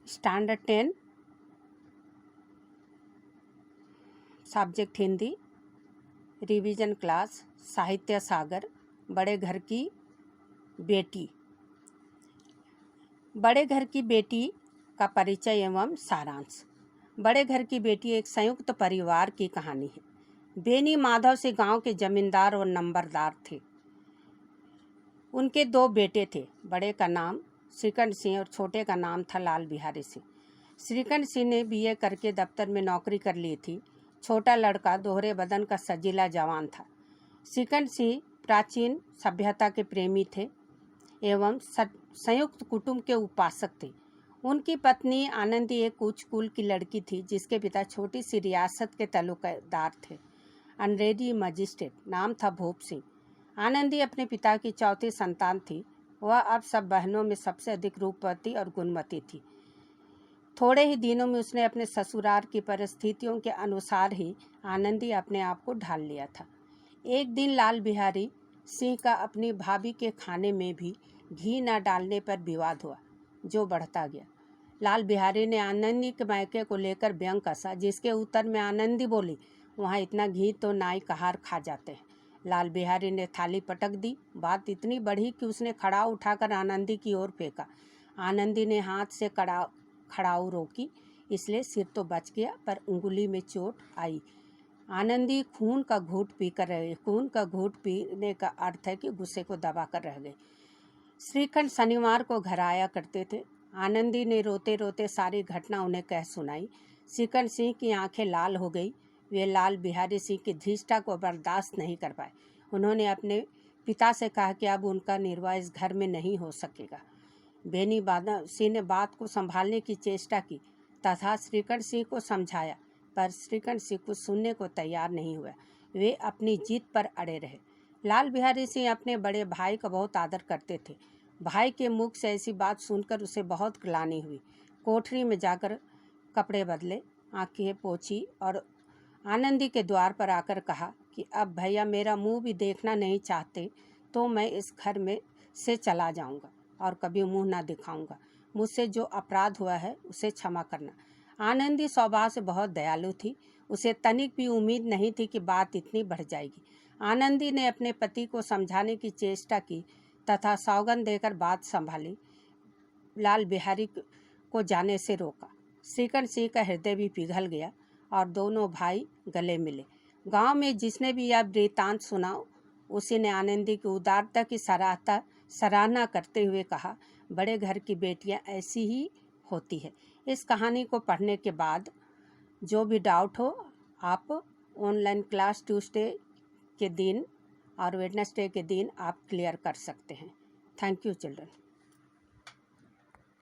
Standard 10 subject Hindi, revision class, साहित्य सागर, बड़े घर की बेटी। बड़े घर की बेटी का परिचय एवं सारांश। बड़े घर की बेटी एक संयुक्त परिवार की कहानी है। बेनी माधव से गांव के जमींदार और नंबरदार थे। उनके 2 बेटे थे। बड़े का नाम श्रीकंठ सिंह और छोटे का नाम था लाल बिहारी सिंह। श्रीकंठ सिंह ने बीए करके दफ्तर में नौकरी कर ली थी। छोटा लड़का दोहरे बदन का सजीला जवान था। श्रीकंठ सिंह प्राचीन सभ्यता के प्रेमी थे एवं संयुक्त कुटुंब के उपासक थे। उनकी पत्नी आनंदी एक उच्च कुल की लड़की थी जिसके पिता छोटी सी रियासत के तलुकदार थे। अंग्रेजी मजिस्ट्रेट, नाम था भोप सिंह। आनंदी अपने पिता की चौथी संतान थी। वह अब सब बहनों में सबसे अधिक रूपवती और गुणवती थी। थोड़े ही दिनों में उसने अपने ससुराल की परिस्थितियों के अनुसार ही आनंदी अपने आप को ढाल लिया था। एक दिन लाल बिहारी सिंह का अपनी भाभी के खाने में भी घी न डालने पर विवाद हुआ, जो बढ़ता गया। लाल बिहारी ने आनंदी के मायके को लेकर व्यंग कसा, जिसके उत्तर में आनंदी बोली, वहाँ इतना घी तो नाई कहार खा जाते हैं। लाल बिहारी ने थाली पटक दी। बात इतनी बढ़ी कि उसने खड़ाऊ उठाकर आनंदी की ओर फेंका। आनंदी ने हाथ से खड़ाऊ रोकी, इसलिए सिर तो बच गया पर उंगली में चोट आई। आनंदी खून का घूंट पीने का अर्थ है कि गुस्से को दबा कर रह गई। श्रीकंठ शनिवार को घर आया करते थे। आनंदी ने रोते रोते सारी घटना उन्हें कह सुनाई। श्रीकंठ सिंह की आंखें लाल हो गई। वे लाल बिहारी सिंह की धृष्टता को बर्दाश्त नहीं कर पाए। उन्होंने अपने पिता से कहा कि अब उनका निर्वाह इस घर में नहीं हो सकेगा। बेनी माधव सिंह ने बात को संभालने की चेष्टा की तथा श्रीकंठ सिंह को समझाया, पर श्रीकंठ सिंह कुछ सुनने को तैयार नहीं हुआ। वे अपनी जीत पर अड़े रहे। लाल बिहारी सिंह अपने बड़े भाई का बहुत आदर करते थे। भाई के मुख से ऐसी बात सुनकर उसे बहुत ग्लानि हुई। कोठरी में जाकर कपड़े बदले, आंखें पोंछी और आनंदी के द्वार पर आकर कहा कि अब भैया मेरा मुंह भी देखना नहीं चाहते तो मैं इस घर में से चला जाऊंगा और कभी मुंह ना दिखाऊंगा। मुझसे जो अपराध हुआ है उसे क्षमा करना। आनंदी स्वभाव से बहुत दयालु थी। उसे तनिक भी उम्मीद नहीं थी कि बात इतनी बढ़ जाएगी। आनंदी ने अपने पति को समझाने की चेष्टा की तथा सौगंध देकर बात संभाली। लाल बिहारी को जाने से रोका। श्रीकंठ सिंह का हृदय भी पिघल गया और दोनों भाई गले मिले। गांव में जिसने भी यह वृत्तांत सुना उसी ने आनंदी की उदारता की सराहना करते हुए कहा, बड़े घर की बेटियां ऐसी ही होती है। इस कहानी को पढ़ने के बाद जो भी डाउट हो आप ऑनलाइन क्लास ट्यूसडे के दिन और वेडनेसडे के दिन आप क्लियर कर सकते हैं। Thank you children.